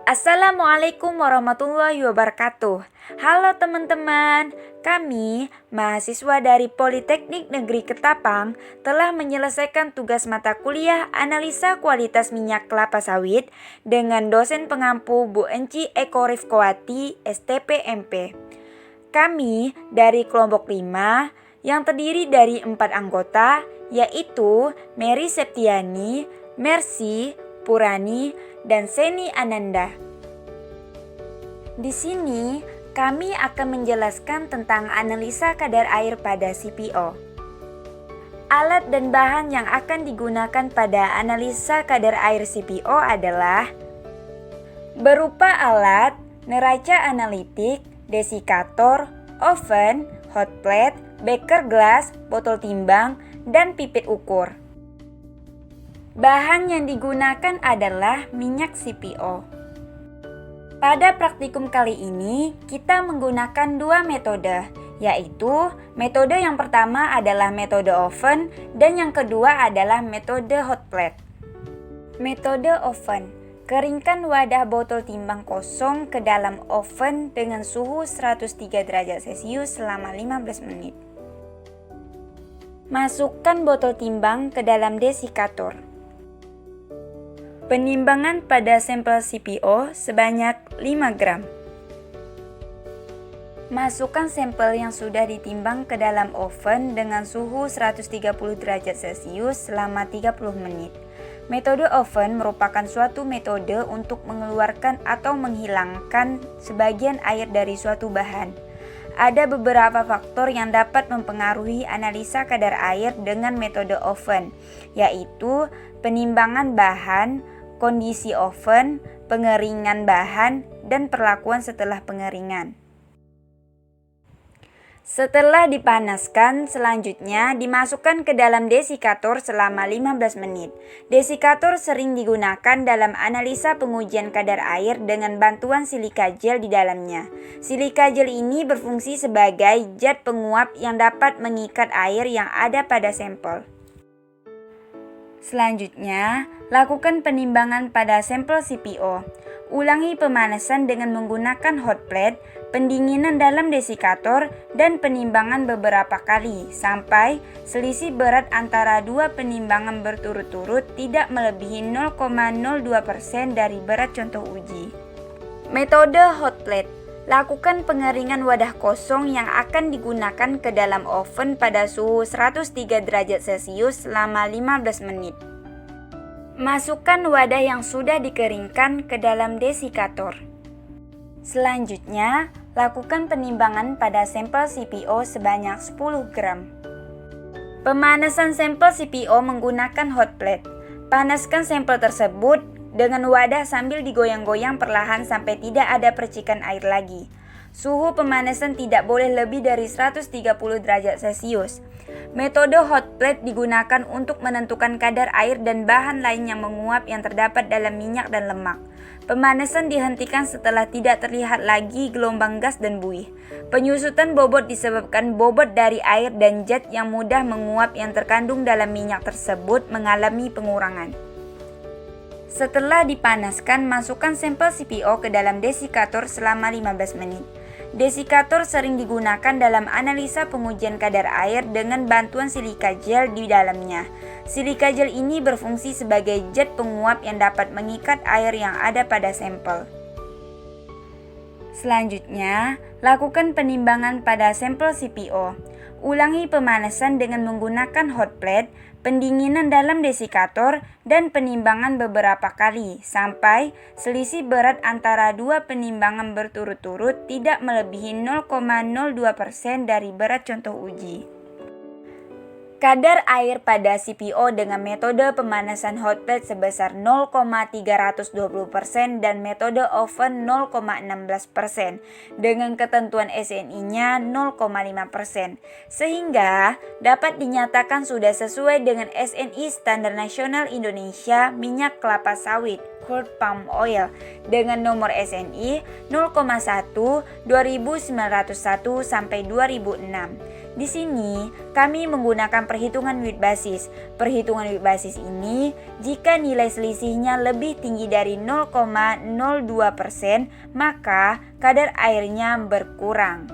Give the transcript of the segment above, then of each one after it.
Assalamualaikum warahmatullahi wabarakatuh. Halo teman-teman, kami mahasiswa dari Politeknik Negeri Ketapang telah menyelesaikan tugas mata kuliah analisa kualitas minyak kelapa sawit dengan dosen pengampu Bu Enci Eko Rifkowati, STP MP. Kami dari kelompok 5 yang terdiri dari 4 anggota, yaitu Mary Septiani, Mercy, Purani, dan Seni Ananda. Di sini kami akan menjelaskan tentang analisa kadar air pada CPO. Alat dan bahan yang akan digunakan pada analisa kadar air CPO adalah berupa alat, neraca analitik, desikator, oven, hot plate, beker gelas, botol timbang, dan pipet ukur. Bahan yang digunakan adalah minyak CPO. Pada praktikum kali ini, kita menggunakan 2 metode, yaitu metode yang pertama adalah metode oven dan yang kedua adalah metode hot plate. Metode oven. Keringkan wadah botol timbang kosong ke dalam oven dengan suhu 103 derajat Celcius selama 15 menit. Masukkan botol timbang ke dalam desikator. Penimbangan pada sampel CPO sebanyak 5 gram. Masukkan sampel yang sudah ditimbang ke dalam oven dengan suhu 130 derajat Celcius selama 30 menit. Metode oven merupakan suatu metode untuk mengeluarkan atau menghilangkan sebagian air dari suatu bahan. Ada beberapa faktor yang dapat mempengaruhi analisa kadar air dengan metode oven, yaitu penimbangan bahan, kondisi oven, pengeringan bahan, dan perlakuan setelah pengeringan. Setelah dipanaskan, selanjutnya dimasukkan ke dalam desikator selama 15 menit. Desikator sering digunakan dalam analisa pengujian kadar air dengan bantuan silika gel di dalamnya. Silika gel ini berfungsi sebagai zat penguap yang dapat mengikat air yang ada pada sampel. Selanjutnya, lakukan penimbangan pada sampel CPO. Ulangi pemanasan dengan menggunakan hot plate, pendinginan dalam desikator, dan penimbangan beberapa kali sampai selisih berat antara 2 penimbangan berturut-turut tidak melebihi 0,02% dari berat contoh uji. Metode hot plate. Lakukan pengeringan wadah kosong yang akan digunakan ke dalam oven pada suhu 103 derajat Celcius selama 15 menit. Masukkan wadah yang sudah dikeringkan ke dalam desikator. Selanjutnya, lakukan penimbangan pada sampel CPO sebanyak 10 gram. Pemanasan sampel CPO menggunakan hot plate. Panaskan sampel tersebut dengan wadah sambil digoyang-goyang perlahan sampai tidak ada percikan air lagi. Suhu pemanasan tidak boleh lebih dari 130 derajat Celcius. Metode hot plate digunakan untuk menentukan kadar air dan bahan lain yang menguap yang terdapat dalam minyak dan lemak. Pemanasan dihentikan setelah tidak terlihat lagi gelombang gas dan buih. Penyusutan bobot disebabkan bobot dari air dan zat yang mudah menguap yang terkandung dalam minyak tersebut mengalami pengurangan. Setelah dipanaskan, masukkan sampel CPO ke dalam desikator selama 15 menit. Desikator sering digunakan dalam analisa pengujian kadar air dengan bantuan silika gel di dalamnya. Silika gel ini berfungsi sebagai zat penguap yang dapat mengikat air yang ada pada sampel. Selanjutnya, lakukan penimbangan pada sampel CPO. Ulangi pemanasan dengan menggunakan hot plate, pendinginan dalam desikator, dan penimbangan beberapa kali sampai selisih berat antara 2 penimbangan berturut-turut tidak melebihi 0,02% dari berat contoh uji. Kadar air pada CPO dengan metode pemanasan hot plate sebesar 0,320% dan metode oven 0,16% dengan ketentuan SNI-nya 0,5%, sehingga dapat dinyatakan sudah sesuai dengan SNI Standar Nasional Indonesia Minyak Kelapa Sawit crude palm oil dengan nomor SNI 0,1 2901 sampai 2006. Di sini, kami menggunakan perhitungan weight basis. Perhitungan weight basis ini, jika nilai selisihnya lebih tinggi dari 0,02%, maka kadar airnya berkurang.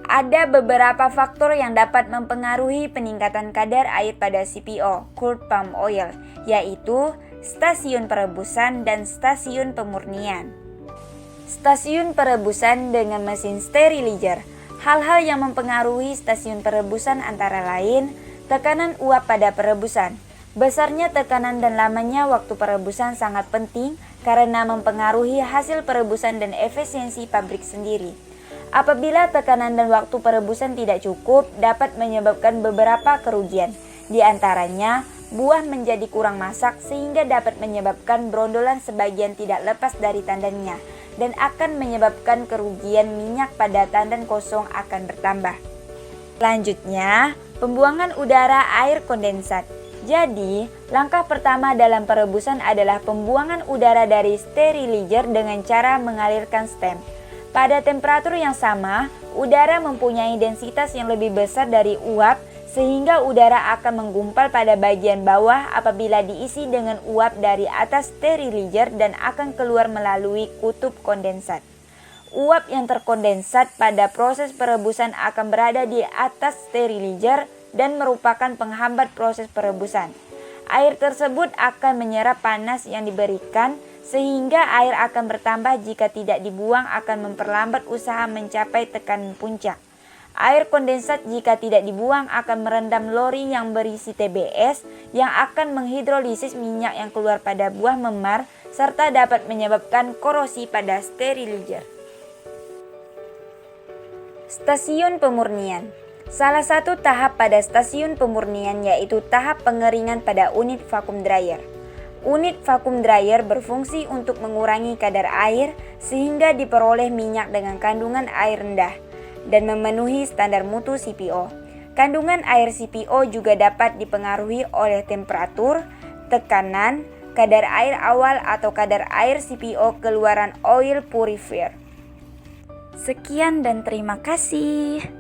Ada beberapa faktor yang dapat mempengaruhi peningkatan kadar air pada CPO, crude palm oil, yaitu stasiun perebusan dan stasiun pemurnian. Stasiun perebusan dengan mesin sterilizer. Hal-hal yang mempengaruhi stasiun perebusan antara lain, tekanan uap pada perebusan. Besarnya tekanan dan lamanya waktu perebusan sangat penting karena mempengaruhi hasil perebusan dan efisiensi pabrik sendiri. Apabila tekanan dan waktu perebusan tidak cukup, dapat menyebabkan beberapa kerugian. Di antaranya, buah menjadi kurang masak sehingga dapat menyebabkan brondolan sebagian tidak lepas dari tandannya dan akan menyebabkan kerugian minyak pada tandan kosong akan bertambah. Selanjutnya, pembuangan udara air kondensat. Jadi, langkah pertama dalam perebusan adalah pembuangan udara dari sterilizer dengan cara mengalirkan stem. Pada temperatur yang sama, udara mempunyai densitas yang lebih besar dari uap sehingga udara akan menggumpal pada bagian bawah apabila diisi dengan uap dari atas sterilizer dan akan keluar melalui kutub kondensat. Uap yang terkondensat pada proses perebusan akan berada di atas sterilizer dan merupakan penghambat proses perebusan. Air tersebut akan menyerap panas yang diberikan sehingga air akan bertambah jika tidak dibuang akan memperlambat usaha mencapai tekanan puncak. Air kondensat jika tidak dibuang akan merendam lori yang berisi TBS yang akan menghidrolisis minyak yang keluar pada buah memar serta dapat menyebabkan korosi pada sterilizer. Stasiun pemurnian. Salah satu tahap pada stasiun pemurnian yaitu tahap pengeringan pada unit vacuum dryer. Unit vacuum dryer berfungsi untuk mengurangi kadar air sehingga diperoleh minyak dengan kandungan air rendah dan memenuhi standar mutu CPO. Kandungan air CPO juga dapat dipengaruhi oleh temperatur, tekanan, kadar air awal atau kadar air CPO keluaran oil purifier. Sekian dan terima kasih.